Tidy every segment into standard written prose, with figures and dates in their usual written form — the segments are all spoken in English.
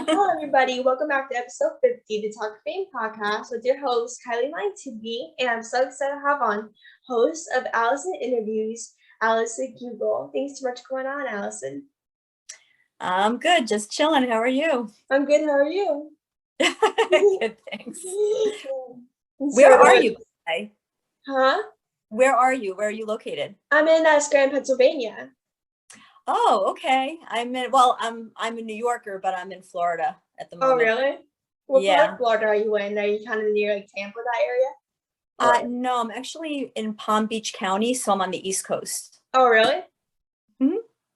Hello, everybody. Welcome back to episode 50, the Talk of Fame podcast with your host, Kylie, and I'm so excited to have on host of Allison Interviews, Allison Kugel. Thanks so much for going on, Allison. I'm good, just chilling. How are you? I'm good. How are you? Good, thanks. Where are you today? Huh? Where are you? Where are you located? I'm in Scranton, Pennsylvania. Oh, okay. I'm in New Yorker, but I'm in Florida at the moment. Oh, really? What Yeah. part of Florida are you in? Are you kind of near like Tampa, that area? No, I'm actually in Palm Beach County, so I'm on the East Coast. Oh, really? Mm-hmm.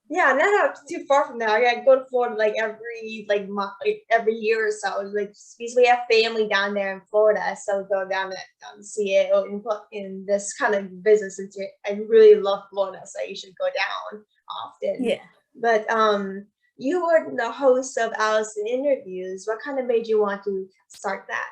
Yeah, not too far from there. I go to Florida like every month, like every year or so. Like we have family down there in Florida, so go down there to see it in this kind of business. I really love Florida, so you should go down often. Yeah. But you were the host of Allison Interviews. What kind of made you want to start that?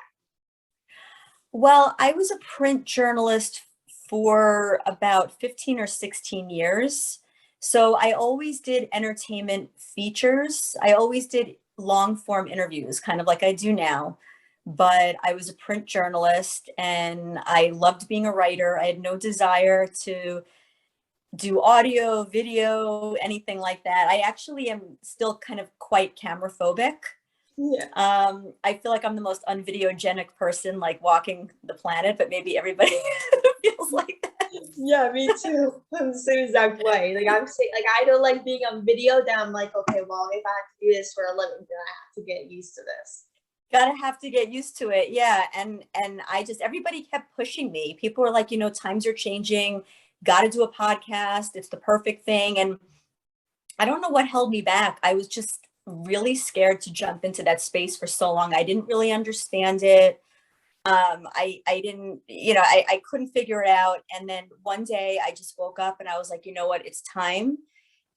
Well, I was a print journalist for about 15 or 16 years. So I always did entertainment features. I always did long form interviews, kind of like I do now. But I was a print journalist and I loved being a writer. I had no desire to do audio, video, anything like that. I actually am still kind of quite camera phobic. Yeah. I feel like I'm the most unvideogenic person like walking the planet, but maybe everybody feels like that. Yeah, me too. I'm the same exact way. Like I don't like being on video. Then I'm like, okay, well, if I have to do this for a living, then I have to get used to this. Gotta have to get used to it. Yeah. And I just, everybody kept pushing me. People were like, times are changing, got to do a podcast. It's the perfect thing. And I don't know what held me back. I was just really scared to jump into that space for so long. I didn't really understand it. I didn't, I couldn't figure it out. And then one day I just woke up and I was like, you know what, it's time.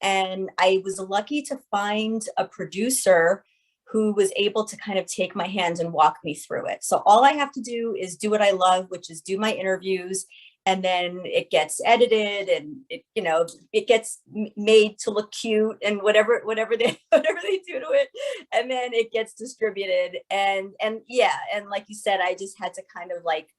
And I was lucky to find a producer who was able to kind of take my hand and walk me through it. So all I have to do is do what I love, which is do my interviews. And then it gets edited and it gets made to look cute and whatever they do to it. And then it gets distributed. And yeah. And like you said, I just had to kind of like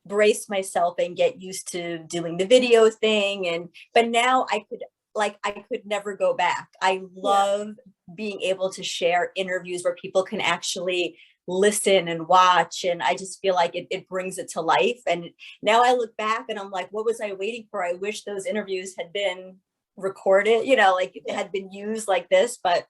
brace myself and get used to doing the video thing. But now I could never go back. I love being able to share interviews where people can actually listen and watch. And I just feel like it brings it to life. And now I look back and I'm like, what was I waiting for? I wish those interviews had been recorded, like it had been used like this, but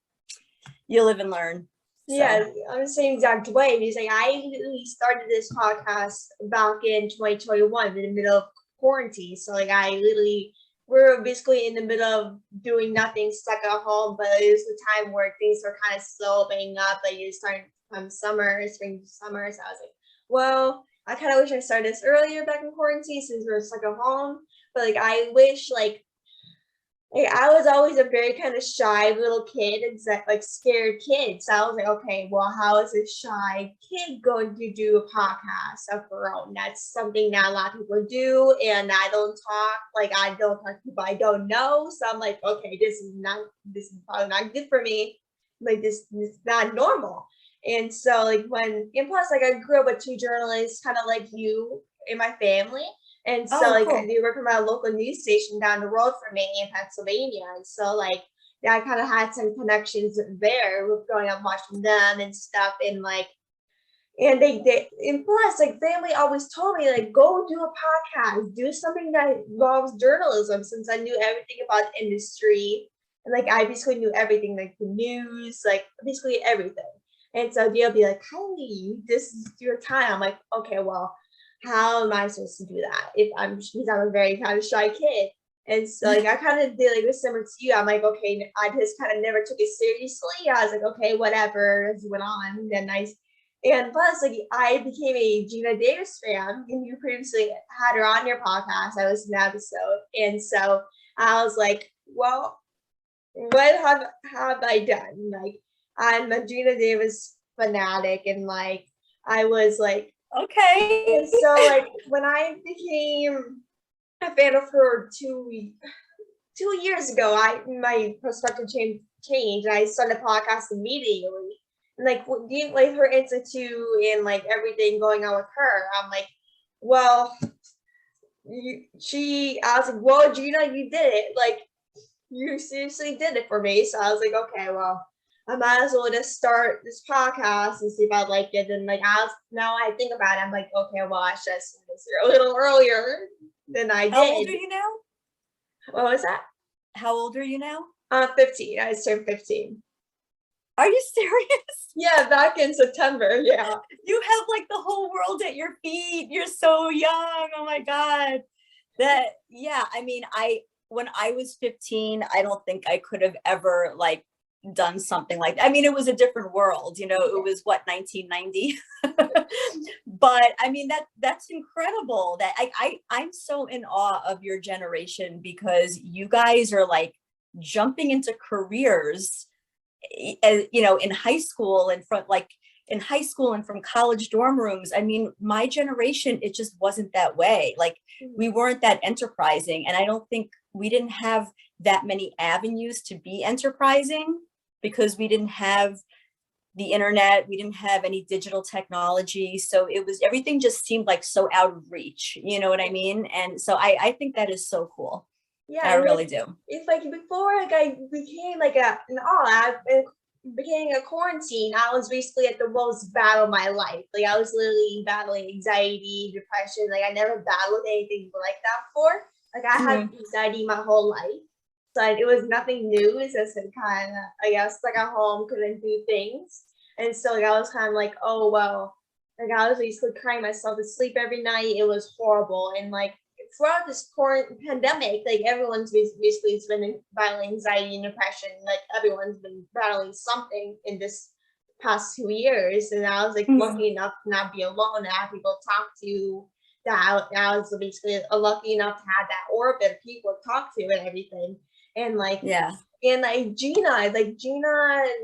you live and learn. So. Yeah, I'm the same exact way. Because like I literally started this podcast back in 2021 in the middle of quarantine. So like we're basically in the middle of doing nothing, stuck at home, but it was the time where things were kind of slowing up. Like you starting from spring to summer. So I was like, well, I kind of wish I started this earlier back in quarantine since we were stuck at home. But like I wish I was always a very kind of shy little kid and like scared kid. So I was like, okay, well, how is a shy kid going to do a podcast of her own? That's something that a lot of people do. And I don't talk to people I don't know. So I'm like, okay, this is probably not good for me. Like this is not normal. And so plus I grew up with two journalists kind of like you in my family. And so cool. They work from a local news station down the road from me in Pennsylvania. And so I kind of had some connections there with growing up watching them and stuff. And and plus family always told me go do a podcast, do something that involves journalism, since I knew everything about the industry. And I basically knew everything, the news, basically everything. And so they'll be like, Kylie, this is your time. I'm like, okay, well, how am I supposed to do that because I'm a very kind of shy kid? And so I kind of did this similar to you. I'm like, okay, I just kind of never took it seriously. I was like, okay, whatever, as it went on. And plus I became a Gina Davis fan, and you previously had her on your podcast. I listened to an episode. And so I was like, well, what have I done? I'm a Gina Davis fanatic, and I was okay. And so when I became a fan of her 2 years ago, my perspective changed. I started a podcast immediately. like, like her institute and like everything going on with her. I'm like, well, I was like, well, Gina, you did it. Like, you seriously did it for me. So I was like, okay, well, I might as well just start this podcast and see if I like it. And like, now I think about it, I'm like, okay, well, I should have seen this a little earlier than I How old did. are you now? What was that? How old are you now? 15. I just turned 15. Are you serious? Yeah, back in September. Yeah. You have like the whole world at your feet. You're so young. Oh my God. Yeah, I mean, when I was 15, I don't think I could have ever like done something like that. I mean, it was a different world, you know, it was what, 1990. But I mean, that's incredible that I'm so in awe of your generation, because you guys are like jumping into careers, you know, in high school and from college dorm rooms. I mean, my generation, it just wasn't that way. Like, we weren't that enterprising. And I don't think we didn't have that many avenues to be enterprising, because we didn't have the internet, we didn't have any digital technology. So everything just seemed like so out of reach. You know what I mean? And so I think that is so cool. Yeah, I really do. It's like before, like I became like I became a quarantine. I was basically at the most battle of my life. Like, I was literally battling anxiety, depression. Like, I never battled anything like that before. Like, I had anxiety my whole life. So like, it was nothing new. It's just kind of, I guess, like at home, couldn't do things. And so like, I was kind of like, oh, well, like I was basically crying myself to sleep every night. It was horrible. And like, throughout this pandemic, like everyone's basically been battling anxiety and depression. Like, everyone's been battling something in this past 2 years. And I was like lucky enough to not be alone and have people to talk to. That I was basically lucky enough to have that orbit of people to talk to and everything. And like, Yeah. And like Gina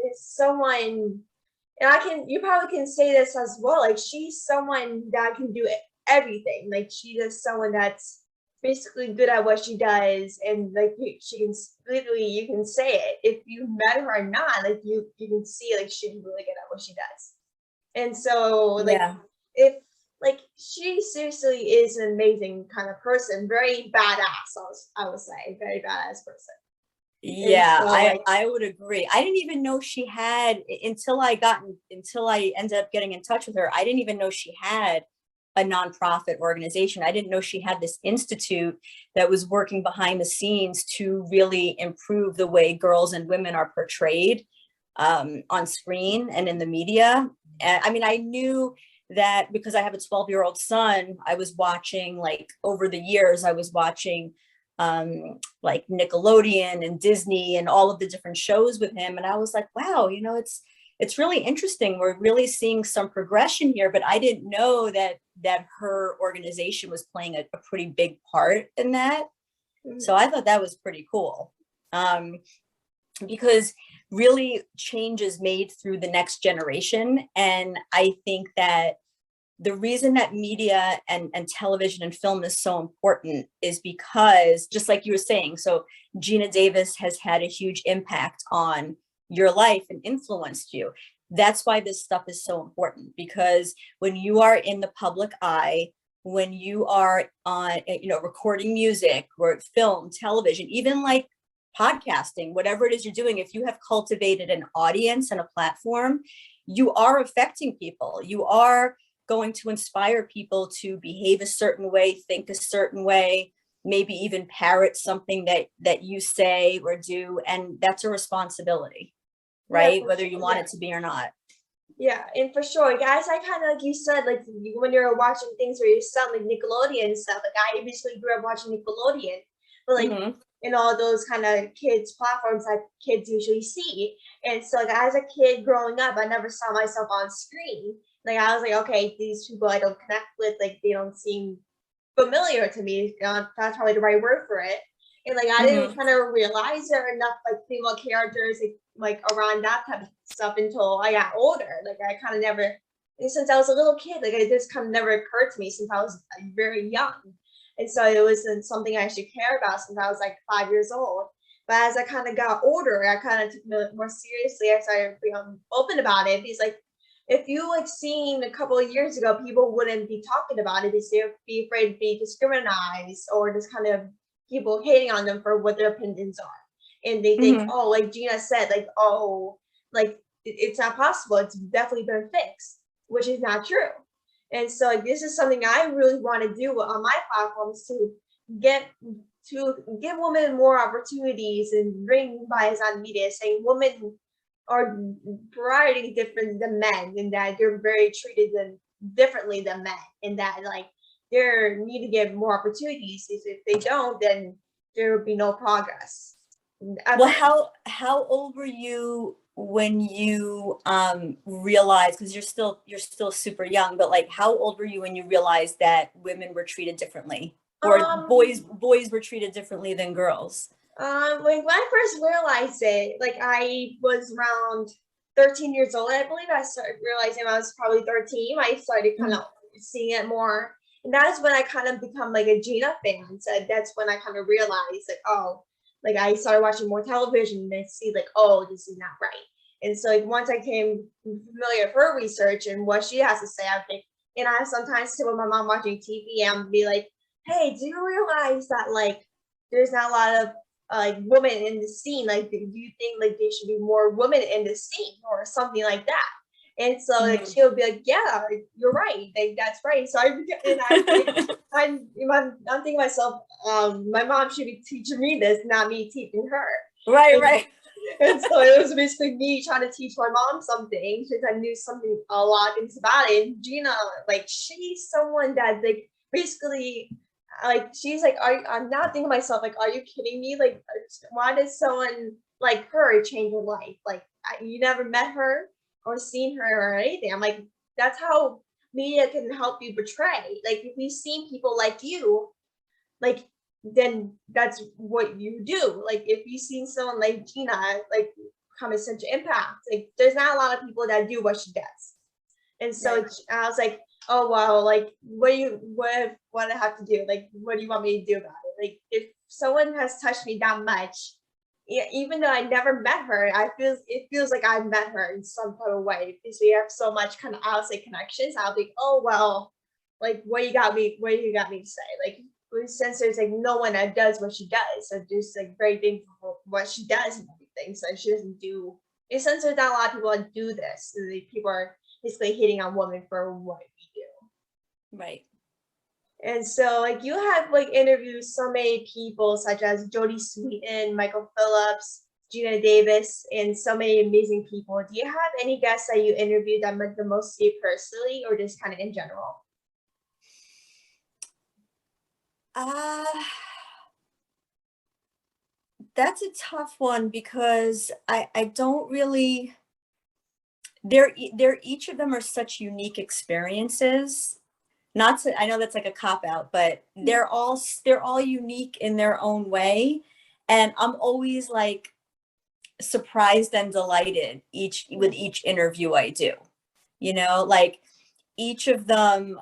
is someone, and you probably can say this as well. Like, she's someone that can do everything. Like, she is someone that's basically good at what she does, and like she can literally, you can say it if you met her or not. Like, you can see like she's really good at what she does. And so like, Yeah. if like, she seriously is an amazing kind of person, very badass. I would say very badass person. Yeah, so, like, I would agree. I didn't even know she had, until I ended up getting in touch with her. I didn't even know she had a nonprofit organization. I didn't know she had this institute that was working behind the scenes to really improve the way girls and women are portrayed on screen and in the media. And I mean, I knew that because I have a 12-year-old son. I was watching, like, over the years, I was watching like Nickelodeon and Disney and all of the different shows with him. And I was like, wow, you know, it's really interesting. We're really seeing some progression here, but I didn't know that her organization was playing a pretty big part in that. So I thought that was pretty cool. Because really change is made through the next generation. And I think that the reason that media and television and film is so important is because, just like you were saying, so Gina Davis has had a huge impact on your life and influenced you. That's why this stuff is so important, because when you are in the public eye, when you are on, you know, recording music or film, television, even like podcasting, whatever it is you're doing, if you have cultivated an audience and a platform, you are affecting people. You are going to inspire people to behave a certain way, think a certain way, maybe even parrot something that you say or do. And that's a responsibility, right? Whether you want it to be or not. Yeah, and for sure, guys, I kind of, like you said, like when you're watching things where you sound like Nickelodeon and stuff, like I basically grew up watching Nickelodeon, but like in all those kind of kids platforms that kids usually see. And so like, as a kid growing up, I never saw myself on screen. Like, I was like, okay, these people I don't connect with, like they don't seem familiar to me. That's probably the right word for it. And like, I didn't kind of realize there were enough like female characters like around that type of stuff until I got older. Like, I kind of never, since I was a little kid, like it just kind of never occurred to me since I was very young. And so it wasn't something I should care about since I was like 5 years old. But as I kind of got older, I kind of took it more seriously. I started being open about it. Because like, if you like seen a couple of years ago, people wouldn't be talking about it because they'd be afraid to be discriminated or just kind of people hating on them for what their opinions are. And they think, oh, like Gina said, like, oh, like it's not possible. It's definitely been fixed, which is not true. And so like, this is something I really want to do on my platforms to give women more opportunities and bring bias on media, saying women are variety different than men, and that they're very treated differently than men, and that like they need to get more opportunities. If they don't, then there will be no progress. Well, how old were you when you realized, because you're still super young, but like how old were you when you realized that women were treated differently, or boys were treated differently than girls? When I first realized it, like I was around 13 years old, I believe. I started realizing I was probably 13. I started kind of seeing it more, and that's when I kind of become like a Gina fan. So that's when I kind of realized like, oh, like I started watching more television and I see like, oh, this is not right. And so like once I came familiar with her research and what she has to say, I think, and I sometimes sit with my mom watching TV and be like, hey, do you realize that like there's not a lot of like women in the scene? Like, do you think like there should be more women in the scene or something like that? And so like she'll be like, yeah, you're right. Like that's right. So I'm thinking to myself, my mom should be teaching me this, not me teaching her. Right. And so it was basically me trying to teach my mom something because I knew a lot of things about it. And Gina, like she's someone that like basically like she's like, I'm not thinking to myself like, are you kidding me? Like, why does someone like her change your life? Like, you never met her or seen her or anything. I'm like, that's how media can help you portray. Like, if we've seen people like you, like, then that's what you do. Like, if you've seen someone like Gina, like, come as such impact, like, there's not a lot of people that do what she does. And so I was like, oh wow, like what I have to do? Like, what do you want me to do about it? Like, if someone has touched me that much, even though I never met her, it feels like I met her in some kind of way because we have so much kind of outside connections. I'll be, oh well, like what do you got me to say? Like, since there's like no one that does what she does, so just like very thankful for what she does and everything. So she doesn't do. And since there's not a lot of people that do this, so people are basically hitting on women for what we do. Right. And so like you have like interviewed so many people such as Jodie Sweetin, Michael Phillips, Gina Davis, and so many amazing people. Do you have any guests that you interviewed that meant the most to you personally, or just kind of in general? That's a tough one because I don't really, they're each of them are such unique experiences. Not to, I know that's like a cop out, but they're all unique in their own way. And I'm always like surprised and delighted with each interview I do, like each of them.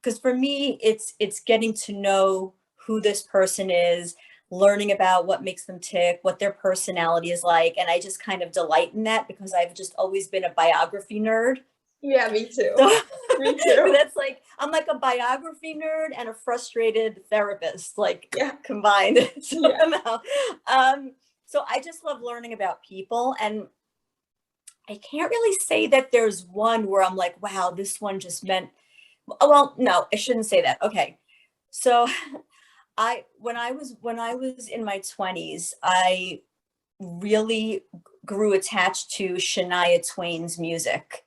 Cause for me, it's getting to know who this person is, learning about what makes them tick, what their personality is like. And I just kind of delight in that because I've just always been a biography nerd. Yeah, me too. So, me too. That's like, I'm like a biography nerd and a frustrated therapist, like combined. Somehow. So I just love learning about people, and I can't really say that there's one where I'm like, wow, this one just meant, well, no, I shouldn't say that. Okay. So when I was in my 20s, I really grew attached to Shania Twain's music.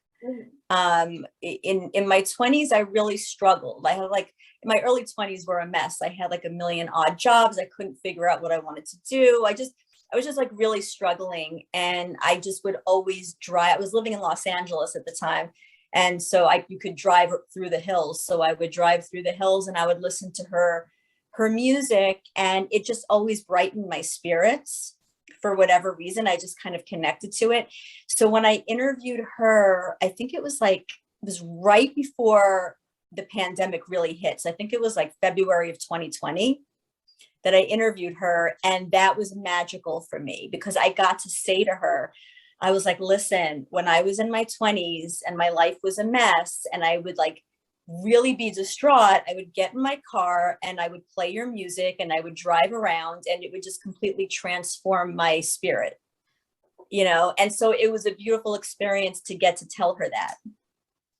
In my 20s, I really struggled. I had like, my early 20s were a mess. I had like a million odd jobs. I couldn't figure out what I wanted to do. I was just like really struggling. And I just would always drive. I was living in Los Angeles at the time. And so you could drive through the hills. So I would drive through the hills and I would listen to her music, and it just always brightened my spirits. For whatever reason, I just kind of connected to it. So when I interviewed her, I think it was right before the pandemic really hit. So I think it was like February of 2020. that I interviewed her. And that was magical for me because I got to say to her, I was like, listen, when I was in my 20s and my life was a mess and I would like really be distraught, I would get in my car and I would play your music and I would drive around and it would just completely transform my spirit, you know? And so it was a beautiful experience to get to tell her that.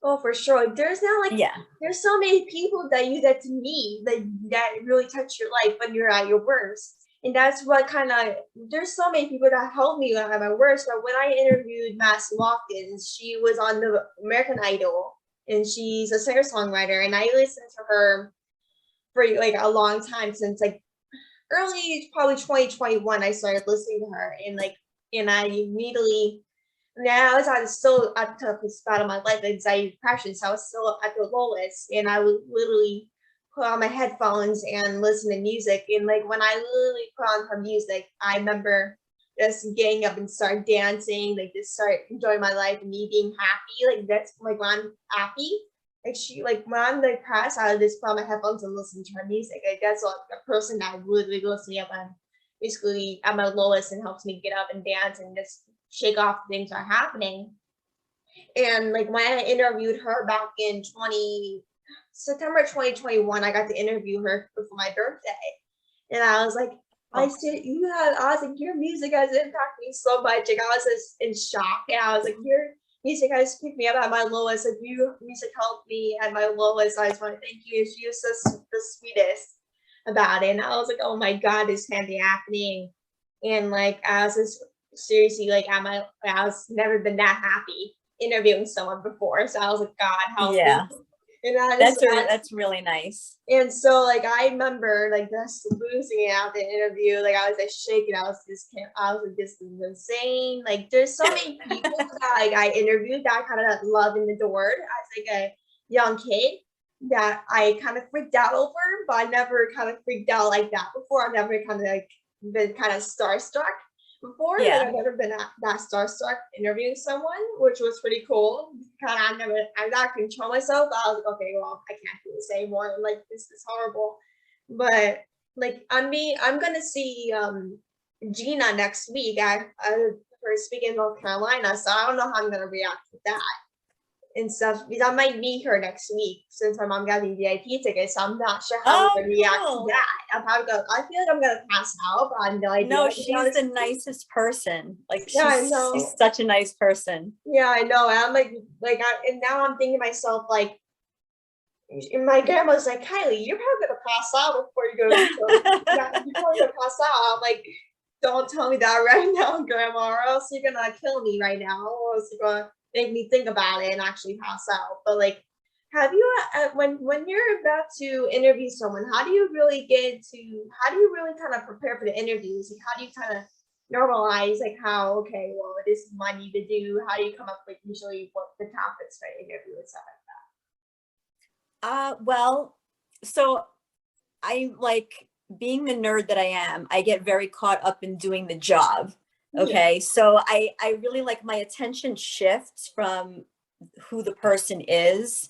Oh, for sure. There's now like, Yeah. there's so many people that you get to meet that really touch your life when you're at your worst. And that's what kind of, there's so many people that helped me when I'm at my worst. But when I interviewed Mass Watkins, she was on the American Idol and she's a singer-songwriter. And I listened to her for like a long time, since like early, probably 2021, I started listening to her. And I immediately, now I was still at the toughest spot of my life, anxiety, depression. So I was still at the lowest, and I would literally put on my headphones and listen to music. And like when I literally put on her music, I remember just getting up and start dancing, like just start enjoying my life and me being happy. Like that's like when I'm happy. Like when I'm depressed, I would just put on my headphones and listen to her music. Like that's like a person that literally lifts me up and basically at my lowest and helps me get up and dance and just shake off things that are happening. And like when I interviewed her back in September 2021, I got to interview her for my birthday. And I was like, I was like, your music has impacted me so much. Like I was just in shock. And I was like, your music has picked me up at my lowest. Like your music helped me at my lowest. I just want to thank you. She was just the sweetest about it. And I was like, oh my God, this can't be happening. And like I was just seriously like I was never been that happy interviewing someone before. So I was like, God, help me. And that's really nice. And so like I remember like just losing it out the interview. Like I was like shaking. I was like, this is insane. Like there's so many people that like I interviewed that I kind of love and adored as like a young kid that I kind of freaked out over, but I never kind of freaked out like that before. I've never kind of like been kind of starstruck before. Yeah. Like I've never been that starstruck interviewing someone, which was pretty cool. Kind of I not control myself. I was like, okay, well, I can't do this anymore. Like this is horrible. But like I'm gonna see Gina next week at for speaking in North Carolina, so I don't know how I'm gonna react to that and stuff, because I might meet her next week since my mom got me VIP tickets. So I'm not sure how I'm gonna react to that. I feel like I'm gonna pass out, but I have no idea. No, she's the nicest person. Like yeah, she's such a nice person. Yeah, I know. And I'm and now I'm thinking to myself, like, and my grandma's like, Kylie, you're probably gonna pass out before you go before you pass out. I'm like, don't tell me that right now, Grandma, or else you're gonna kill me right now, or else you're gonna make me think about it and actually pass out. But like, have you when you're about to interview someone, how do you really kind of prepare for the interviews? Like, how do you kind of normalize like how, okay, well, this is what I need to do? How do you come up with usually what the topics for the interview and stuff like that? Well, so I like being the nerd that I am, I get very caught up in doing the job. Okay. Yeah. So I really like my attention shifts from who the person is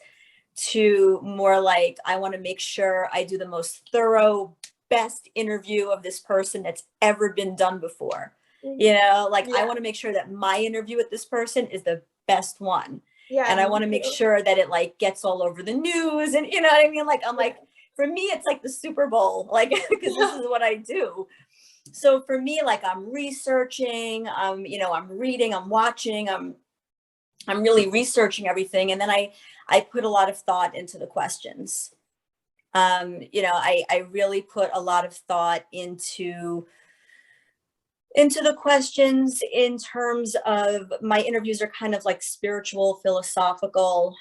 to more like, I want to make sure I do the most thorough, best interview of this person that's ever been done before. You know, like I want to make sure that my interview with this person is the best one. Yeah. And I want to make sure that it like gets all over the news and you know what I mean? Like, I'm like, for me, it's like the Super Bowl, like, because this is what I do. So for me, like I'm researching, you know, I'm reading, I'm watching, I'm really researching everything. And then I put a lot of thought into the questions. You know, I really put a lot of thought into the questions in terms of my interviews are kind of like spiritual, philosophical.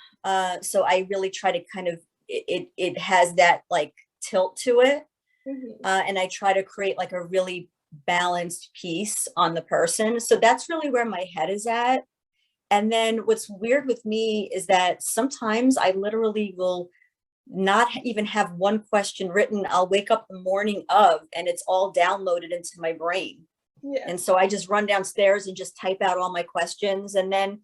So I really try to kind of, it has that like tilt to it. Mm-hmm. And I try to create like a really balanced piece on the person. So that's really where my head is at. And then what's weird with me is that sometimes I literally will not even have one question written. I'll wake up the morning of and it's all downloaded into my brain. Yeah. And so I just run downstairs and just type out all my questions. And then,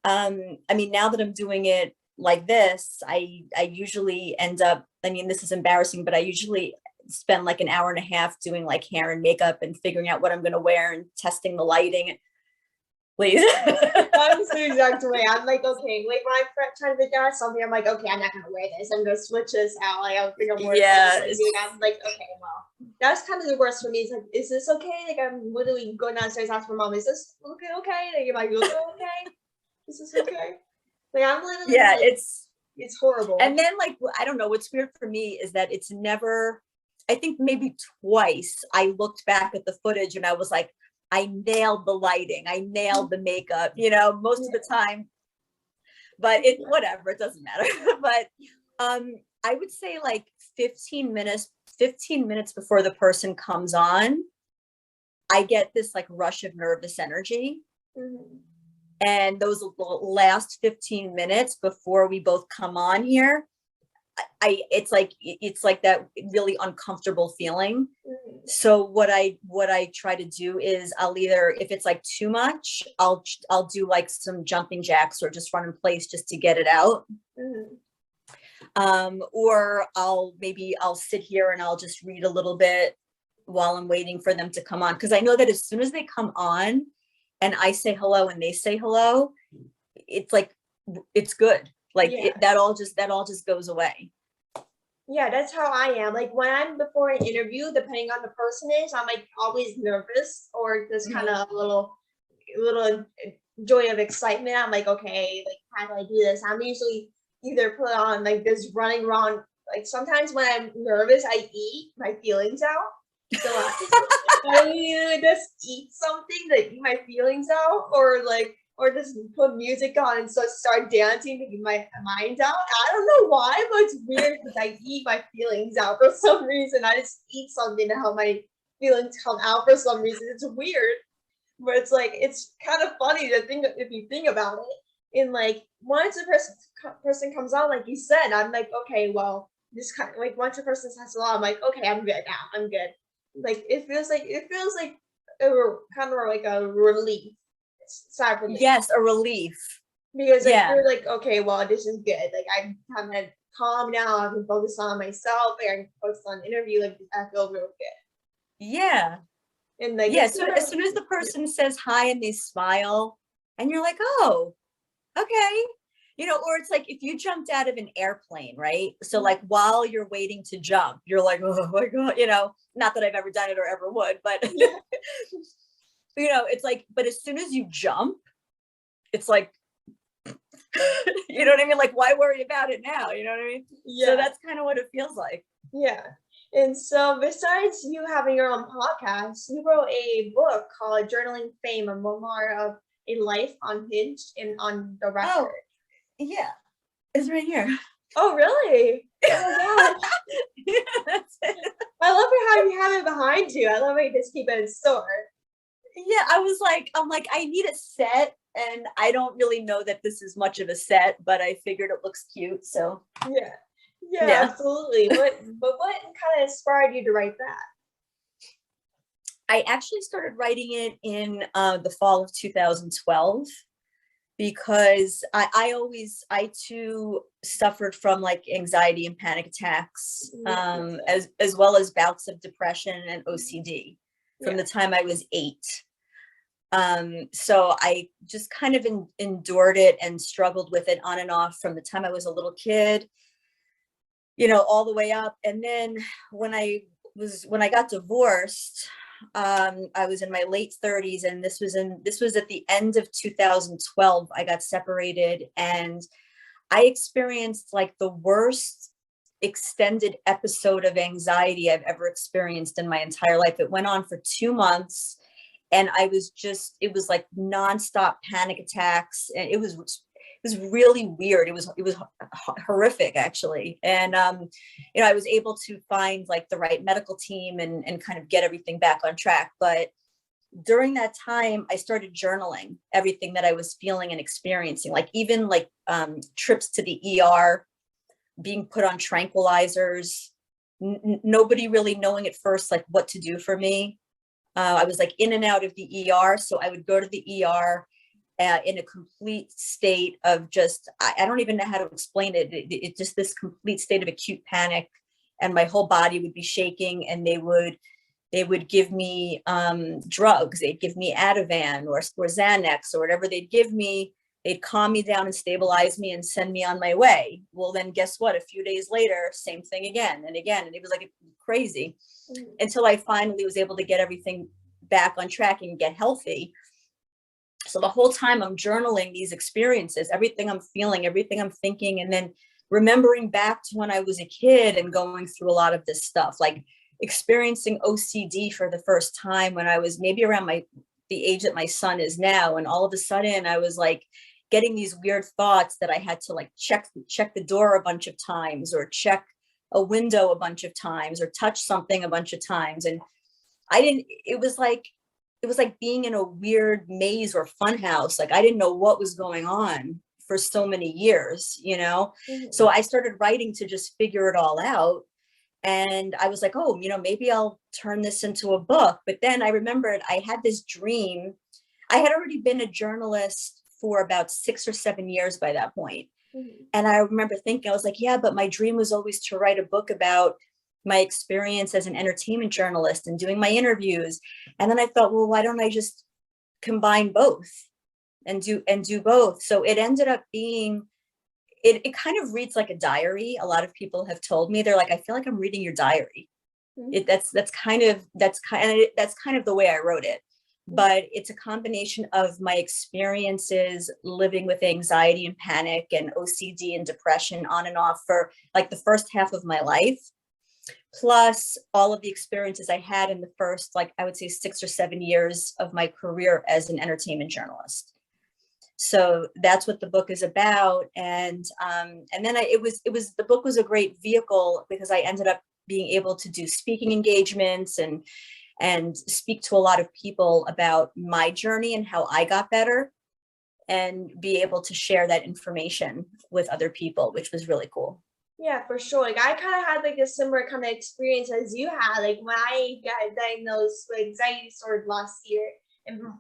I mean, now that I'm doing it like this, I usually end up, I mean, this is embarrassing, but I usually spend like an hour and a half doing like hair and makeup and figuring out what I'm going to wear and testing the lighting. Please. I'm the exact way. I'm like, okay, like when I'm trying to figure out something, I'm like, okay, I'm not gonna wear this. I'm gonna switch this out. Like I'm figuring more. Yeah. I'm like, okay, well, that's kind of the worst for me. It's like, is this okay? Like I'm literally going downstairs asking my mom, is this okay? Like, am I looking okay? Is this okay? Like I'm literally. Yeah, like, it's horrible. And then like, I don't know, what's weird for me is that it's never, I think maybe twice I looked back at the footage and I was like, I nailed the lighting. I nailed the makeup, most of the time, but whatever, it doesn't matter. But I would say like 15 minutes before the person comes on, I get this like rush of nervous energy. Mm-hmm. And those last 15 minutes before we both come on here, it's like that really uncomfortable feeling. Mm-hmm. So what I try to do is I'll either, if it's like too much, I'll do like some jumping jacks or just run in place just to get it out. Mm-hmm. Or I'll sit here and I'll just read a little bit while I'm waiting for them to come on. Cause I know that as soon as they come on and I say hello and they say hello, it's like, it's good. Like that all just goes away. Yeah, that's how I am. Like when I'm before an interview, depending on the person is, I'm like always nervous or just kind of a little joy of excitement. I'm like, okay, like how do I do this? I'm usually either put on like this running around. Like sometimes when I'm nervous, I eat my feelings out. So I either just eat something to get my feelings out, or just put music on and start dancing to get my mind out. I don't know why, but it's weird because I eat my feelings out for some reason. I just eat something to help my feelings come out for some reason. It's weird, but it's like, it's kind of funny to think if you think about it. And like once the person comes on, like you said, I'm like, okay, well, this kind of like once the person says hello, I'm like, okay, I'm good now. I'm good. Like it feels like kind of like a relief. Sad for me. Yes, a relief. Because like you're like, okay, well, this is good. Like I'm kind of calm now. I can focus on myself. Like I can focus on the interview. Like I feel real good. Yeah. And like so as soon as the person says hi and they smile, and you're like, oh, okay. Or it's like if you jumped out of an airplane, right? So like while you're waiting to jump, you're like, oh my God, not that I've ever done it or ever would, but it's like, but as soon as you jump, it's like, you know what I mean? Like, why worry about it now? You know what I mean? Yeah. So that's kind of what it feels like. Yeah. And so besides you having your own podcast, you wrote a book called Journaling Fame, a memoir of a life unhinged and on the record. Oh, yeah. It's right here. Oh, really? Oh my gosh. Yeah, that's it. I love how you have it behind you. I love how you just keep it in store. Yeah, I'm like, I need a set, and I don't really know that this is much of a set, but I figured it looks cute, so. Yeah, absolutely. But what kind of inspired you to write that? I actually started writing it in the fall of 2012 because I too suffered from like anxiety and panic attacks, as well as bouts of depression and OCD from the time I was 8. So I just kind of endured it and struggled with it on and off from the time I was a little kid, all the way up. And then when I got divorced, I was in my late 30s, and this was at the end of 2012. I got separated, and I experienced like the worst extended episode of anxiety I've ever experienced in my entire life. It went on for 2 months, and it was like nonstop panic attacks, and it was really weird. It was horrific, actually. And, I was able to find like the right medical team and kind of get everything back on track. But during that time, I started journaling everything that I was feeling and experiencing, like even like trips to the ER, being put on tranquilizers, nobody really knowing at first, like what to do for me. I was like in and out of the ER. So I would go to the ER in a complete state of just, I don't even know how to explain it. It's just this complete state of acute panic and my whole body would be shaking, and they would give me drugs. They'd give me Ativan or Xanax or whatever they'd give me. They'd calm me down and stabilize me and send me on my way. Well, then guess what? A few days later, same thing again and again. And it was like crazy until I finally was able to get everything back on track and get healthy. So the whole time I'm journaling these experiences, everything I'm feeling, everything I'm thinking, and then remembering back to when I was a kid and going through a lot of this stuff, like experiencing OCD for the first time when I was maybe around the age that my son is now. And all of a sudden I was like getting these weird thoughts that I had to like check the door a bunch of times, or check a window a bunch of times, or touch something a bunch of times. And it was like being in a weird maze or fun house. Like I didn't know what was going on for so many years, you know? Mm-hmm. So I started writing to just figure it all out. And I was like, oh, you know, maybe I'll turn this into a book. But then I remembered I had this dream. I had already been a journalist for about 6 or 7 years by that point. Mm-hmm. And I remember thinking, I was like, yeah, but my dream was always to write a book about my experience as an entertainment journalist and doing my interviews. And then I thought, well, why don't I just combine both and do both? So it ended up being, it kind of reads like a diary. A lot of people have told me, they're like, I feel like I'm reading your diary. Mm-hmm. That's kind of the way I wrote it. But it's a combination of my experiences living with anxiety and panic and OCD and depression on and off for like the first half of my life, plus all of the experiences I had in the first, like I would say 6 or 7 years of my career as an entertainment journalist. So that's what the book is about. And then the book was a great vehicle because I ended up being able to do speaking engagements and speak to a lot of people about my journey and how I got better, and be able to share that information with other people, which was really cool. Yeah, for sure. Like I kind of had like a similar kind of experience as you had. Like when I got diagnosed with anxiety disorder last year,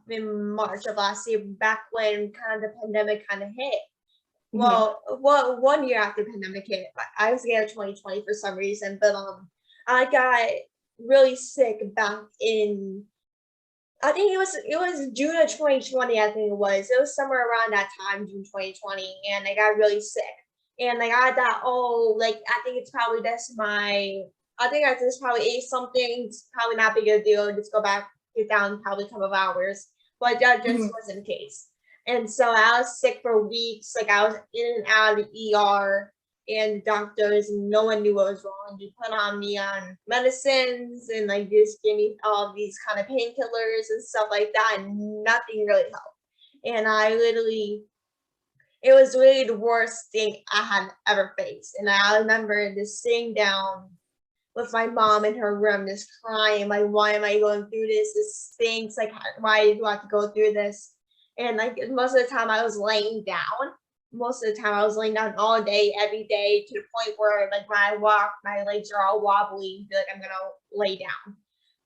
in March of last year, back when kind of the pandemic kind of hit. Mm-hmm. Well, 1 year after the pandemic hit, I was scared of 2020 for some reason, but I got really sick back in, I think it was June of 2020. I think it was somewhere around that time, June 2020, and I got really sick. And like I thought, oh, like I think it's probably I just probably ate something. It's probably not big of a deal. Just go back, get down, probably a couple of hours. But that just mm-hmm. wasn't the case. And so I was sick for weeks. Like I was in and out of the ER and doctors, and no one knew what was wrong. They put on me on medicines and like just gave me all these kind of painkillers and stuff like that, and nothing really helped. And it was really the worst thing I had ever faced. And I remember just sitting down with my mom in her room, just crying, like, why am I going through this? This stinks. Like, why do I have to go through this? And like most of the time I was laying down. Most of the time I was laying down all day, every day, to the point where like when I walk, my legs are all wobbly. Like I'm gonna lay down.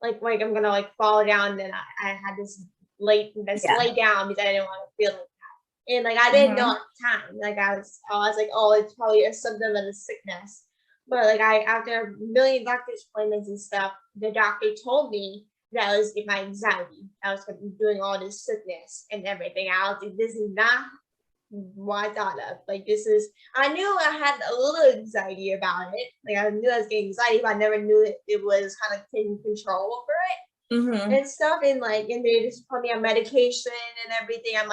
Like I'm gonna like fall down. And I had this lay down because I didn't want to feel like that. And like I didn't know at the time. Like I was like, oh, it's probably a symptom of a sickness. But like after a million doctor's appointments and stuff, the doctor told me that was my anxiety. I was doing all this sickness and everything. I was like, this is not what I thought of. Like I knew I had a little anxiety about it. Like I knew I was getting anxiety, but I never knew it was kind of taking control over it and stuff. And they just put me on medication and everything. I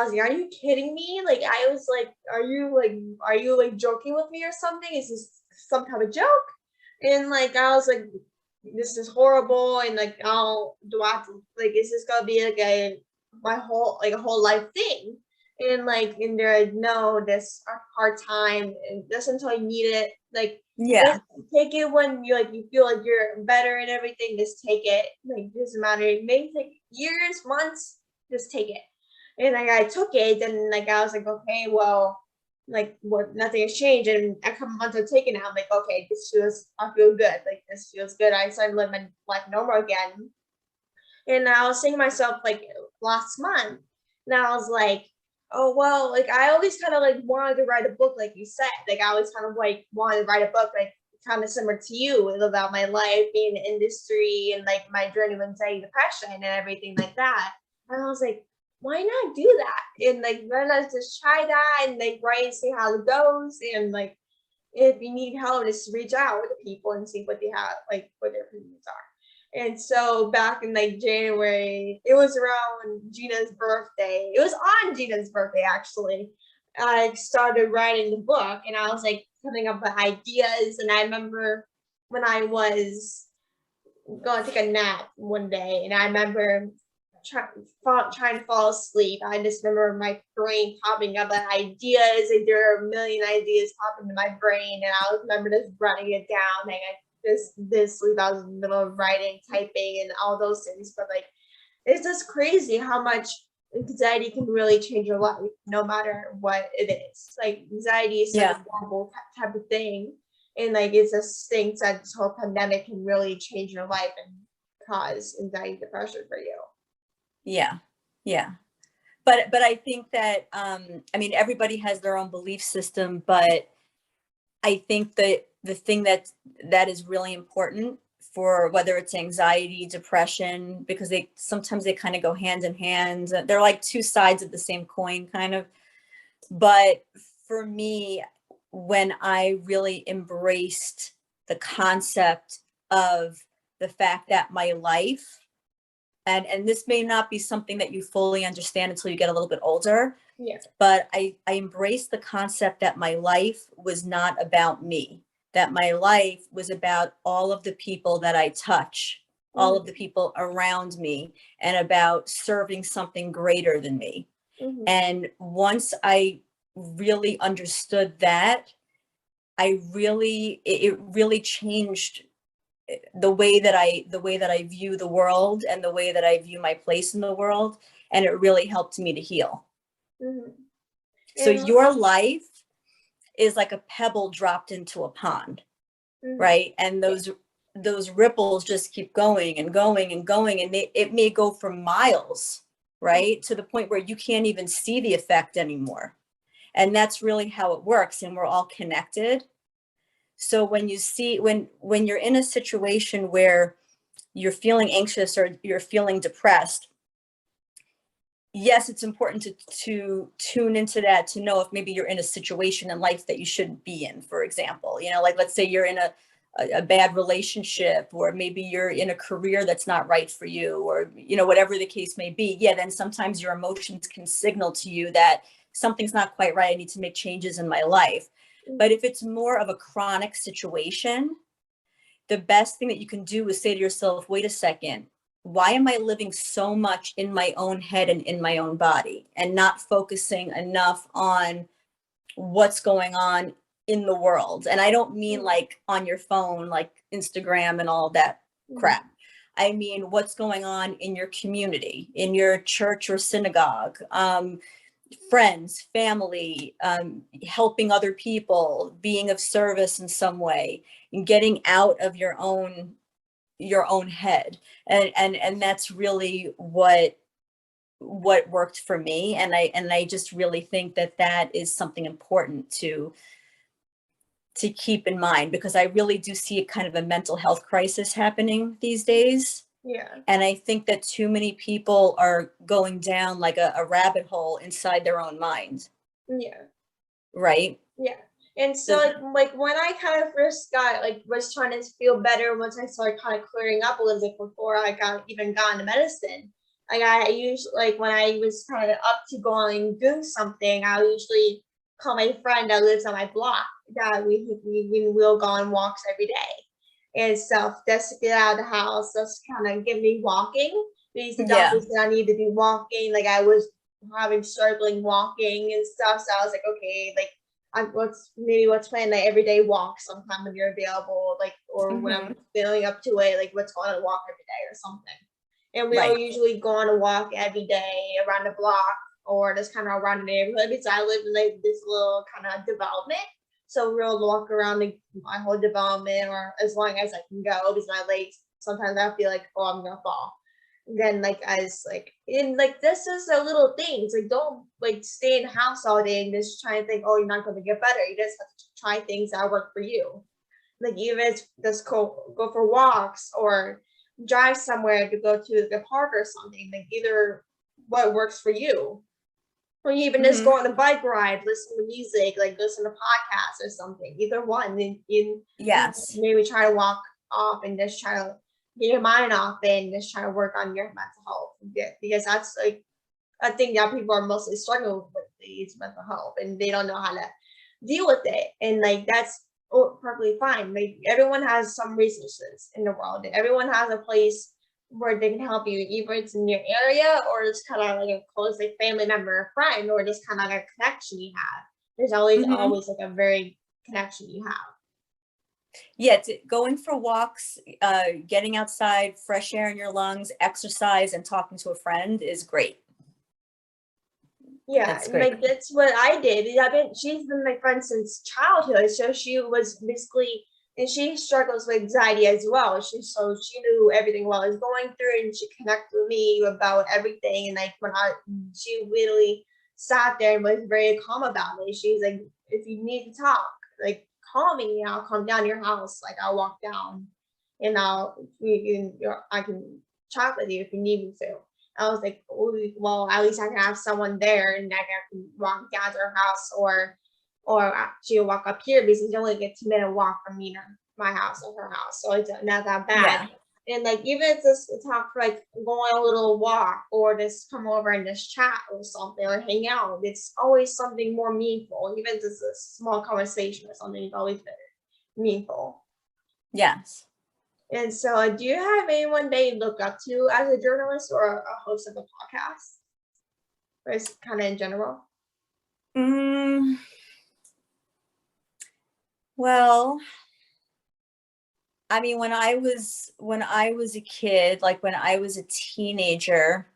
was like, are you kidding me? Like I was like, are you joking with me or something? Is this some kind of joke? And like I was like, this is horrible, and like do I have to, like, is this gonna be like a whole life thing? And they're like, no, this hard time, and just until you need it. Like, yeah, take it when you feel like you're better and everything. Just take it. Like, it doesn't matter. It may take years, months. Just take it. And like I took it, and like I was like, okay, well, like what? Nothing has changed. And a couple months of taking it, I'm like, okay, I feel good. Like this feels good. I started living my life normal again. And I was saying to myself like last month, and I was like, oh well, like I always kind of like wanted to write a book, like you said. Like I always kind of like wanted to write a book, like kind of similar to you about my life being in the industry and like my journey with anxiety, depression, and everything like that. And I was like, why not do that? And like, why not just try that and like write and see how it goes? And like, if you need help, just reach out to people and see what they have, like what their opinions are. And so back in like January, it was around Gina's birthday. It was on Gina's birthday, actually. I started writing the book, and I was like coming up with ideas. And I remember when I was going to take a nap one day, and I remember trying to fall asleep. I just remember my brain popping up with ideas. Like there are a million ideas popping in my brain, and I remember just running it down. Like I this sleep. I was in the middle of writing, typing, and all those things. But like, it's just crazy how much anxiety can really change your life, no matter what it is. Like anxiety is such a horrible type of thing, and like it just thinks that this whole pandemic can really change your life and cause anxiety, depression for you. Yeah. Yeah. But I think that, I mean, everybody has their own belief system, but I think that the thing that is really important for whether it's anxiety, depression, because sometimes they kind of go hand in hand. They're like two sides of the same coin, kind of. But for me, when I really embraced the concept of the fact that my life, and this may not be something that you fully understand until you get a little bit older. Yeah. But I embraced the concept that my life was not about me, that my life was about all of the people that I touch, all of the people around me, and about serving something greater than me. And once I really understood that, it really changed the way that I view the world and the way that I view my place in the world. And it really helped me to heal. So your life is like a pebble dropped into a pond, right? And those ripples just keep going and going and going. And it may go for miles, right? To the point where you can't even see the effect anymore. And that's really how it works. And we're all connected. So when you're in a situation where you're feeling anxious or you're feeling depressed, yes, it's important to tune into that, to know if maybe you're in a situation in life that you shouldn't be in, for example. You know, like let's say you're in a bad relationship, or maybe you're in a career that's not right for you, or, you know, whatever the case may be. Yeah, then sometimes your emotions can signal to you that something's not quite right. I need to make changes in my life. But if it's more of a chronic situation, the best thing that you can do is say to yourself, wait a second, why am I living so much in my own head and in my own body and not focusing enough on what's going on in the world? And I don't mean like on your phone, like Instagram and all that crap. I mean, what's going on in your community, in your church or synagogue, friends, family, helping other people, being of service in some way, and getting out of your own head. And that's really what worked for me. And I just really think that is something important to keep in mind, because I really do see a kind of a mental health crisis happening these days. Yeah. And I think that too many people are going down like a rabbit hole inside their own mind. Yeah. Right? Yeah. And so like when I kind of first was trying to feel better, once I started kind of clearing up a little bit before I got into medicine, like I usually, like when I was kind of up to going and doing something, I would usually call my friend that lives on my block that we'll go on walks every day and stuff, just to get out of the house, just kind of get me walking, because the doctor said I need to be walking. Like I was having struggling walking and stuff. So I was like, okay, like what's planned, like everyday walk sometime when you're available, like, or when I'm feeling up to it, like let's go on a walk every day or something. And we'll usually go on a walk every day around the block or just kind of around the neighborhood, because I live in like this little kind of development. So we'll walk around my whole development, or as long as I can go, because my legs, sometimes I feel like, oh, I'm gonna fall. Then like as like in like this is the little things, like don't like stay in the house all day and just try and think, oh, you're not going to get better. You just have to try things that work for you. like even if it's just go for walks or drive somewhere to go to the park or something, like either what works for you. Or even just Mm-hmm. go on a bike ride, listen to music, like listen to podcasts or something. Either one. And you Yes. maybe try to walk off and just try to get your mind off and just try to work on your mental health. Yeah, because that's like a thing that people are mostly struggling with is mental health and they don't know how to deal with it. And like that's perfectly fine. Like everyone has some resources in the world. Everyone has a place where they can help you, either it's in your area or it's kind of like a close like family member or friend, or just kind of like a connection you have. There's Mm-hmm. always like a very connection you have. Yeah, going for walks, getting outside, fresh air in your lungs, exercise, and talking to a friend is great. Yeah, That's and great. like that's what I did. She's been my friend since childhood, so she was basically, and she struggles with anxiety as well. She knew everything what I was going through, and she connected with me about everything. And like she literally sat there and was very calm about it. She's like, if you need to talk, like call me, and I'll come down to your house. Like I'll walk down, and I can chat with you if you need me to. I was like, oh, well, at least I can have someone there and I can walk down to her house or she'll walk up here because it's only like a 2-minute walk from me to my house or her house. So it's not that bad. Yeah. And like even if it's just talk for like go on a little walk or just come over and just chat or something or hang out, it's always something more meaningful. Even if it's a small conversation or something, it's always better meaningful. Yes. And so, do you have anyone they look up to as a journalist or a host of a podcast? Or is kind of in general? Mm, well, I mean, when I was a kid, like when I was a teenager,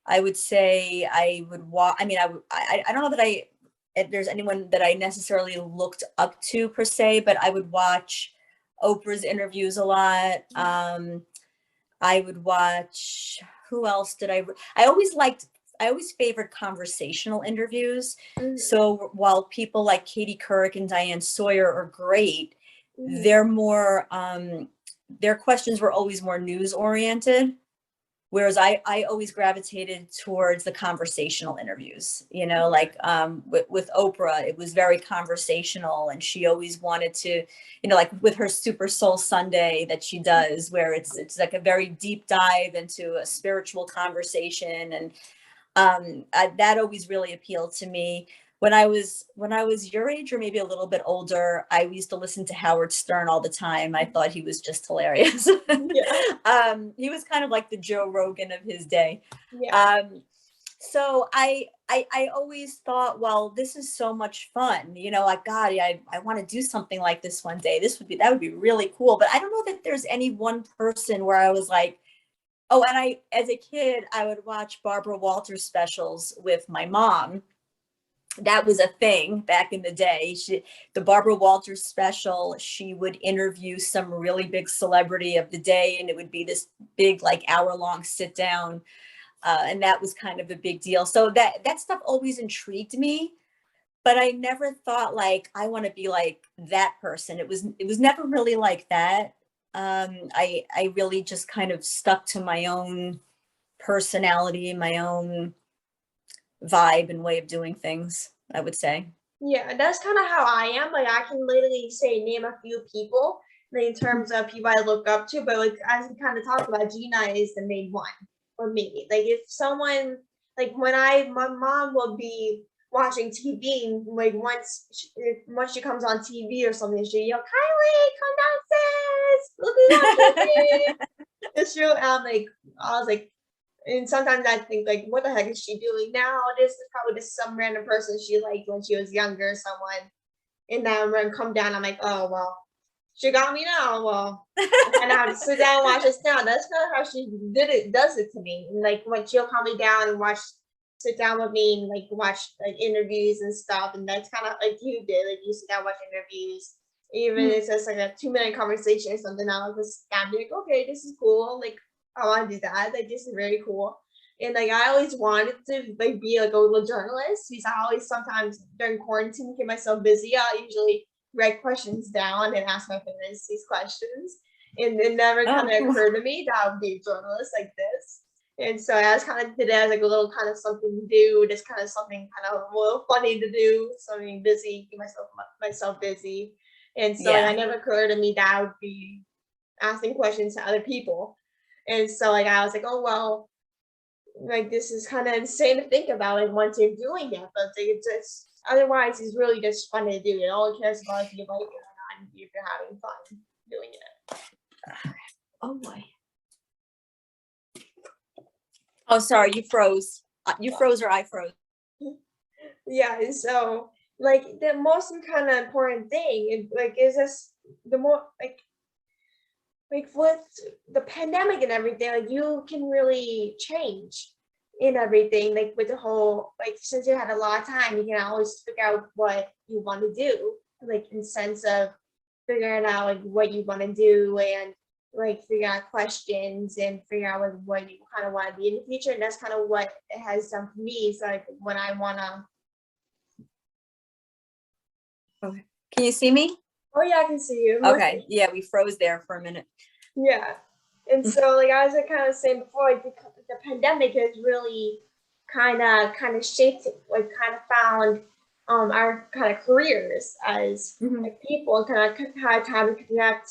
I would say I would watch. I mean, I don't know that if there's anyone that I necessarily looked up to per se, but I would watch Oprah's interviews a lot. I would watch, who else did I always favored conversational interviews. Mhm, So while people like Katie Couric and Diane Sawyer are great, mhm. they're more, their questions were always more news oriented. Whereas I always gravitated towards the conversational interviews, you know, Yeah, like with Oprah, it was very conversational and she always wanted to, you know, like with her Super Soul Sunday that she does, where it's like a very deep dive into a spiritual conversation. And that always really appealed to me. When I was your age or maybe a little bit older, I used to listen to Howard Stern all the time. I thought he was just hilarious. yeah, He was kind of like the Joe Rogan of his day. yeah, Um, so I always thought, well, this is so much fun. You know, like God, I want to do something like this one day. That would be really cool. But I don't know that there's any one person where I was like, oh, and as a kid, I would watch Barbara Walters specials with my mom. That was a thing back in the day. The Barbara Walters special, she would interview some really big celebrity of the day, and it would be this big, like hour-long sit down, and that was kind of a big deal. So that stuff always intrigued me, but I never thought like I want to be like that person. It was never really like that. I really just kind of stuck to my own personality, my own vibe and way of doing things, I would say. yeah. That's kind of how I am. Like I can literally say name a few people like, in terms of people I look up to, but like as we kind of talked about, Gina is the main one for me. Like if someone like when my mom will be watching TV, like once she comes on TV or something, she yell, Kylie, come downstairs, look who's on TV. It's true. Like I was like, and sometimes I think like, what the heck is she doing now? This is probably just some random person she liked when she was younger, someone. And then when come down, I'm like, oh well, she got me now. Well, I kind of have to sit down and watch this now. That's kind of how she does it to me. And like when she'll calm me down and sit down with me and like watch like interviews and stuff. And that's kind of like you did, like you sit down watch interviews. Even if it's just like a 2-minute conversation or something, I'll just stand like, okay, this is cool. Like I want to do that. Like this is very cool. And like I always wanted to like be like a little journalist because I always sometimes during quarantine get myself busy. I usually write questions down and ask my parents these questions. And it never kind of Oh, occurred to me that I would be a journalist like this. And so I was kind of did it as like a little kind of something to do, just kind of something kind of a little funny to do, something busy, keep myself busy. And so like, yeah. I never occurred to me that I would be asking questions to other people. And so like I was like, oh well, like this is kind of insane to think about like once you're doing it, but like, it's just otherwise it's really just fun to do. It all cares about if you like it or not, and if you're having fun doing it. Oh boy. Oh, sorry, you froze. You froze or I froze. Yeah, and so like the most kind of important thing, like is this the more like with the pandemic and everything, like you can really change in everything. Like with the whole like since you had a lot of time, you can always figure out what you want to do. Like in sense of figuring out like what you want to do and like figure out questions and figure out like what you kind of want to be in the future. And that's kind of what it has done for me. So like when I wanna Okay. Can you see me? oh yeah, I can see you. Okay. Yeah, we froze there for a minute. Yeah. And so like I was kind of saying before, like the pandemic has really kind of shaped like kind of found our kind of careers as like people and kind of had time to connect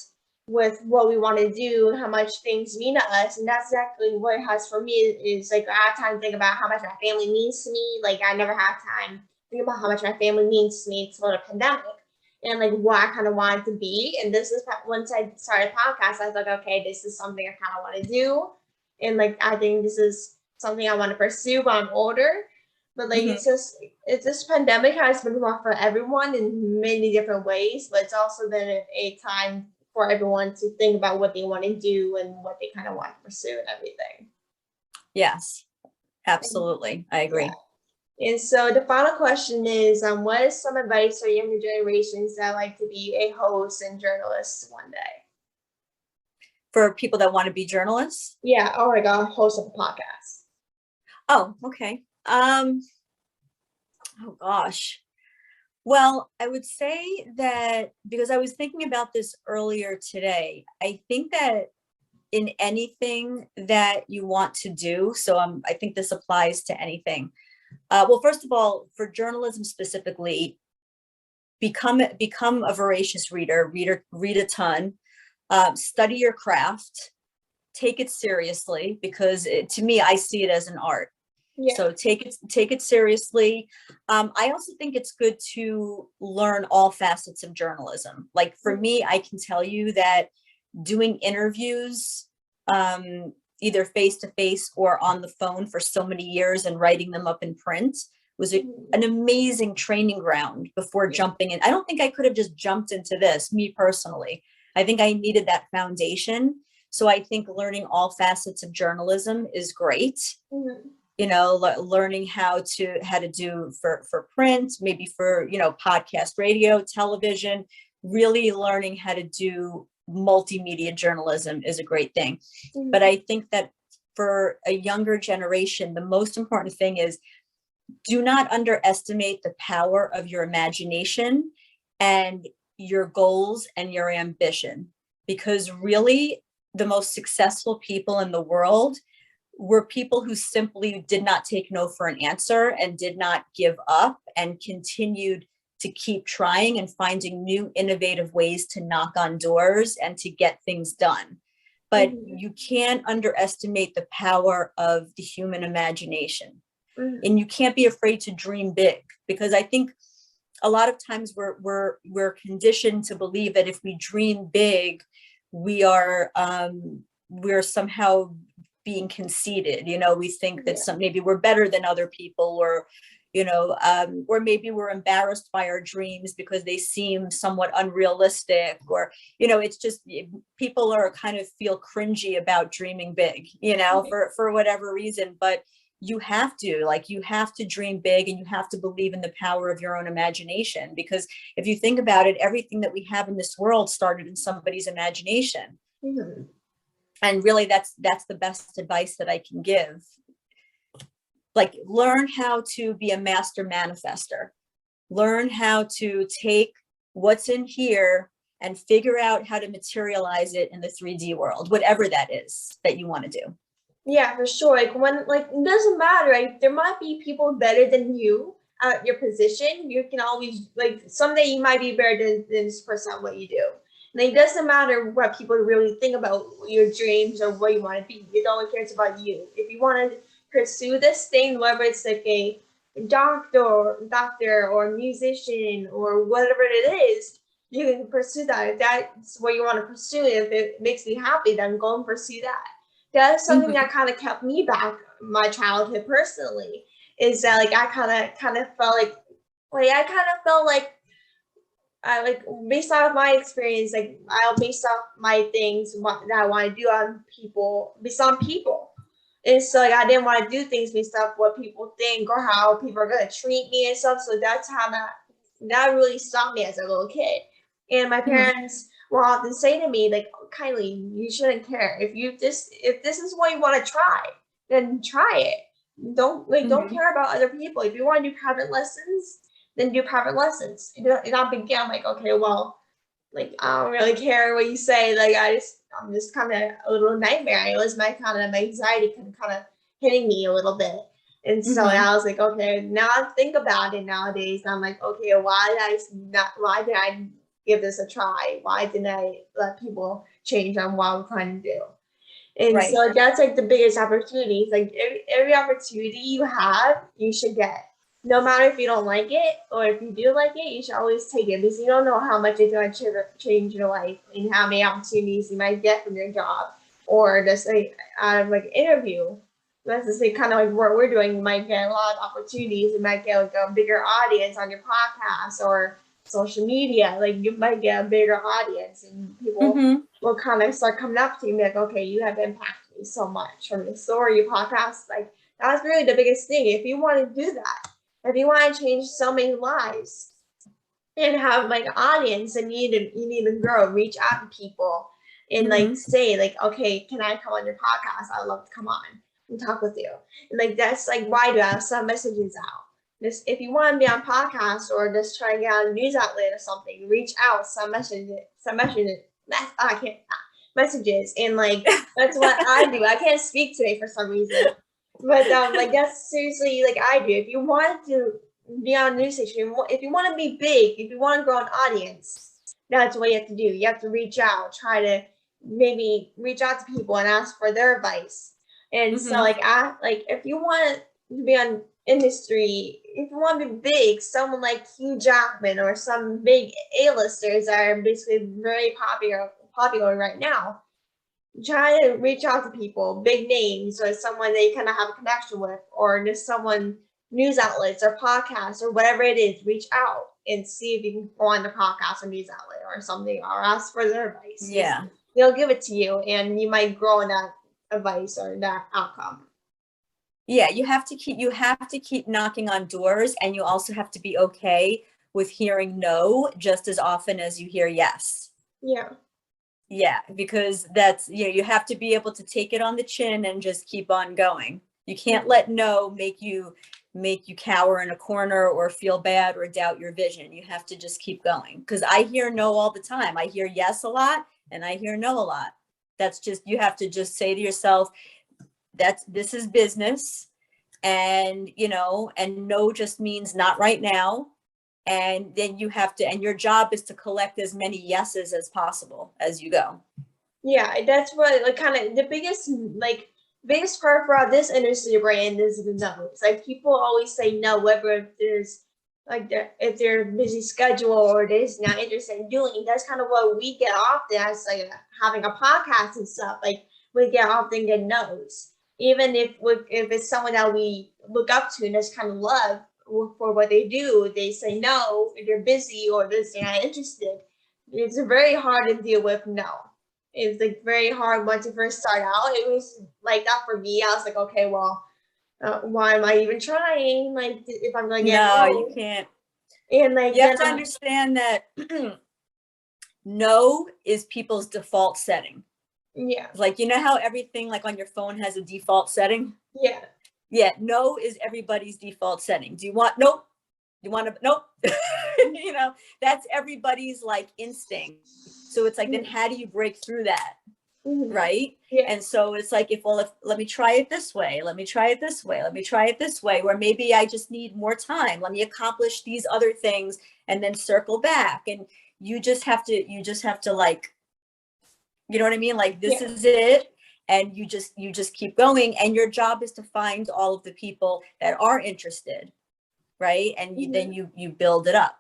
with what we want to do and how much things mean to us. And that's exactly what it has for me is like I have time to think about how much my family means to me. Like I never had time to think about how much my family means to me until the pandemic and like what I kind of wanted to be. And this is once I started podcast, I was like, okay, this is something I kind of want to do. And like, I think this is something I want to pursue when I'm older. But like, it's this pandemic has been rough for everyone in many different ways, but it's also been a time for everyone to think about what they want to do and what they kind of want to pursue and everything. Yes, absolutely. I agree. Yeah. And so the final question is, what is some advice for younger generations that like to be a host and journalist one day? For people that want to be journalists? Yeah, oh my God, host of a podcast. Oh, okay. Oh gosh. Well, I would say that because I was thinking about this earlier today, I think that in anything that you want to do, so I think this applies to anything. Well, first of all, for journalism specifically, become a voracious reader, read a ton, study your craft, take it seriously because to me, I see it as an art. Yeah. So take it seriously. I also think it's good to learn all facets of journalism. Like for me, I can tell you that doing interviews, either face to face or on the phone for so many years and writing them up in print was an amazing training ground before jumping in. I don't think I could have just jumped into this, me personally. I think I needed that foundation. So I think learning all facets of journalism is great. You know, learning how to do for print, maybe for, you know, podcast, radio, television, really learning how to do multimedia journalism is a great thing. But I think that for a younger generation, the most important thing is do not underestimate the power of your imagination and your goals and your ambition, because really the most successful people in the world were people who simply did not take no for an answer and did not give up and continued to keep trying and finding new innovative ways to knock on doors and to get things done. But you can't underestimate the power of the human imagination. And you can't be afraid to dream big, because I think a lot of times we're conditioned to believe that if we dream big, we're somehow being conceited. You know, we think that maybe we're better than other people, or you know, or maybe we're embarrassed by our dreams because they seem somewhat unrealistic, or, you know, it's just people are kind of feel cringy about dreaming big, you know, for whatever reason. But you have to dream big, and you have to believe in the power of your own imagination, because if you think about it, everything that we have in this world started in somebody's imagination. And really that's the best advice that I can give. Like, learn how to be a master manifester. Learn how to take what's in here and figure out how to materialize it in the 3D world, whatever that is that you want to do. Yeah, for sure. Like when, like, it doesn't matter. Like there might be people better than you at your position. You can always, like, someday you might be better than this person at what you do. And it doesn't matter what people really think about your dreams or what you want to be. It only cares about you. If you want to pursue this thing, whether it's like a doctor or musician or whatever it is, you can pursue that. If that's what you want to pursue, if it makes you happy, then go and pursue that. That's something that kind of kept me back in my childhood personally, is that like I kind of felt like I kind of felt like I, like, based off my experience, like I'll base off my things that I want to do on people, based on people. And so like I didn't want to do things based off what people think or how people are gonna treat me and stuff. So that's how that really stopped me as a little kid. And my parents will often say to me, like, Kylie, you shouldn't care. If this is what you want to try, then try it. Don't care about other people. If you want to do private lessons, then do private lessons. It's not a big deal. I'm like, okay, well, like I don't really care what you say. Like I'm just kind of a little nightmare. It was my anxiety kind of hitting me a little bit. And so I was like, okay, now I think about it nowadays. I'm like, okay, why did I give this a try? Why didn't I let people change on what I'm trying to do? And so that's like the biggest opportunities. Like every opportunity you have, you should get. No matter if you don't like it or if you do like it, you should always take it, because you don't know how much it's going to change your life and how many opportunities you might get from your job or just like out of like interview. That's just like kind of like what we're doing. You might get a lot of opportunities. You might get like a bigger audience on your podcast or social media. Like you might get a bigger audience and people will kind of start coming up to you and be like, okay, you have impacted me so much from your story, your podcast. Like that's really the biggest thing. If you want to do that, if you want to change so many lives and have like an audience, and you need to grow, reach out to people and like say like, okay, can I come on your podcast? I'd love to come on and talk with you. And like that's like why do I have some messages out? This, if you want to be on podcast or just try to get on a news outlet or something, reach out, messages, and like that's what I do. I can't speak today for some reason. But like that's seriously like I do. If you want to be on a news station, if you want to be big, if you want to grow an audience, that's what you have to do. You have to reach out, try to maybe reach out to people and ask for their advice. And so like if you want to be on industry, if you want to be big, someone like Hugh Jackman or some big A-listers that are basically very popular right now, try to reach out to people, big names, or someone they kind of have a connection with, or just someone, news outlets or podcasts or whatever it is, reach out and see if you can go on the podcast or news outlet or something, or ask for their advice. Yeah. They'll give it to you and you might grow in that advice or that outcome. Yeah, you have to keep knocking on doors, and you also have to be okay with hearing no just as often as you hear yes. Yeah. Yeah, because that's, you have to be able to take it on the chin and just keep on going. You can't let no make you cower in a corner or feel bad or doubt your vision. You have to just keep going, because I hear no all the time. I hear yes a lot and I hear no a lot. That's just, you have to just say to yourself, this is business, and and no just means not right now. And then you have to, and your job is to collect as many yeses as possible as you go. Yeah, that's what like kind of the biggest part for this industry we're in is the no. It's like people always say no, whether there's like if they're busy schedule or they're just not interested in doing. That's kind of what we get often as like having a podcast and stuff. Like we often get no's, even if it's someone that we look up to and just kind of love for what they do. They say no if they're busy or they're not interested. It's very hard to deal with no. It's like very hard once you first start out. It was like that for me. I was like, okay, well, why am I even trying? Like, if I'm gonna get no, you can't. And like you have to understand that no is people's default setting. Yeah. Like, how everything like on your phone has a default setting? Yeah. Yeah, no is everybody's default setting. Do you want, nope, You want to, nope. You know, that's everybody's like instinct. So it's like, then how do you break through that? Mhm. Right. Yeah. And so it's like, if let me try it this way, let me try it this way, let me try it this way, where maybe I just need more time. Let me accomplish these other things and then circle back. And you just have to like, you know what I mean? Like, this Yeah. is it. And you just keep going. And your job is to find all of the people that are interested. Right. And then you build it up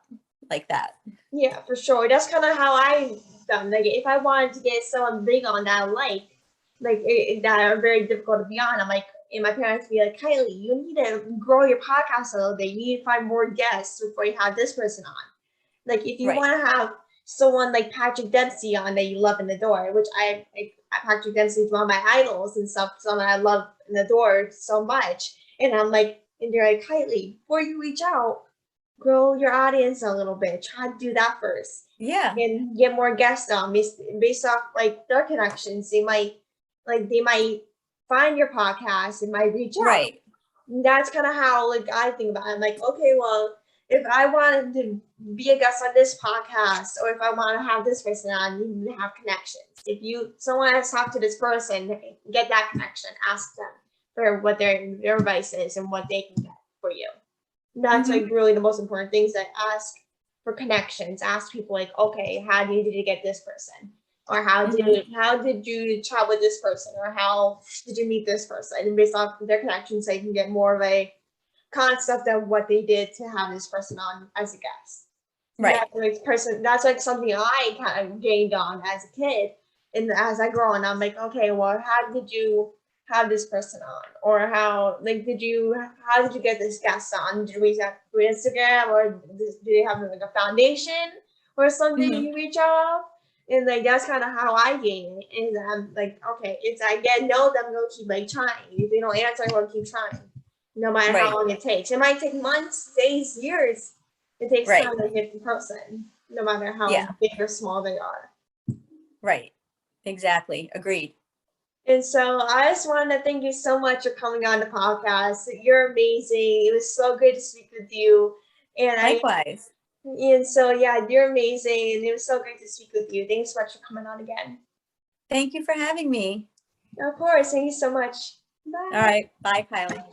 like that. Yeah, for sure. That's kind of how I done. Like, if I wanted to get someone big on that I like that are very difficult to be on, I'm like, and my parents be like, Kylie, you need to grow your podcast a little bit. You need to find more guests before you have this person on. Like, if you Right. want to have someone like Patrick Dempsey on that you love and adore, which Patrick Dempsey is one of my idols and stuff, someone I love and adore so much. And I'm like, and they're like, Kylie, before you reach out, grow your audience a little bit. Try to do that first. Yeah. And get more guests on based off like their connections. They might find your podcast and might reach out. Right. And that's kind of how like I think about it. I'm like, okay, well, if I wanted to be a guest on this podcast, or if I want to have this person on, you need to have connections. If someone has to talk to this person, get that connection, ask them for what their advice is and what they can get for you. That's like really the most important things. That ask for connections. Ask people like, okay, how did you get this person, or how did you chat with this person, or how did you meet this person? And based off their connections, they can get more of a concept of what they did to have this person on as a guest. Right. That's like something I kind of gained on as a kid, and as I grow on, I'm like, okay, well, how did you have this person on, or how did you get this guest on? Did you reach out through Instagram, or do they have like a foundation or something you reach out? And like that's kind of how I gain it. And I'm like, okay, it's I get no, I'm gonna keep like trying. If they don't answer, I'm gonna keep trying, no matter how long it takes. It might take months, days, years. It takes time to hit the person, no matter how big or small they are. Right. Exactly. Agreed. And so I just wanted to thank you so much for coming on the podcast. You're amazing. It was so good to speak with you. And Likewise. And so yeah, you're amazing. And it was so great to speak with you. Thanks so much for coming on again. Thank you for having me. Of course. Thank you so much. Bye. All right. Bye, Kylie.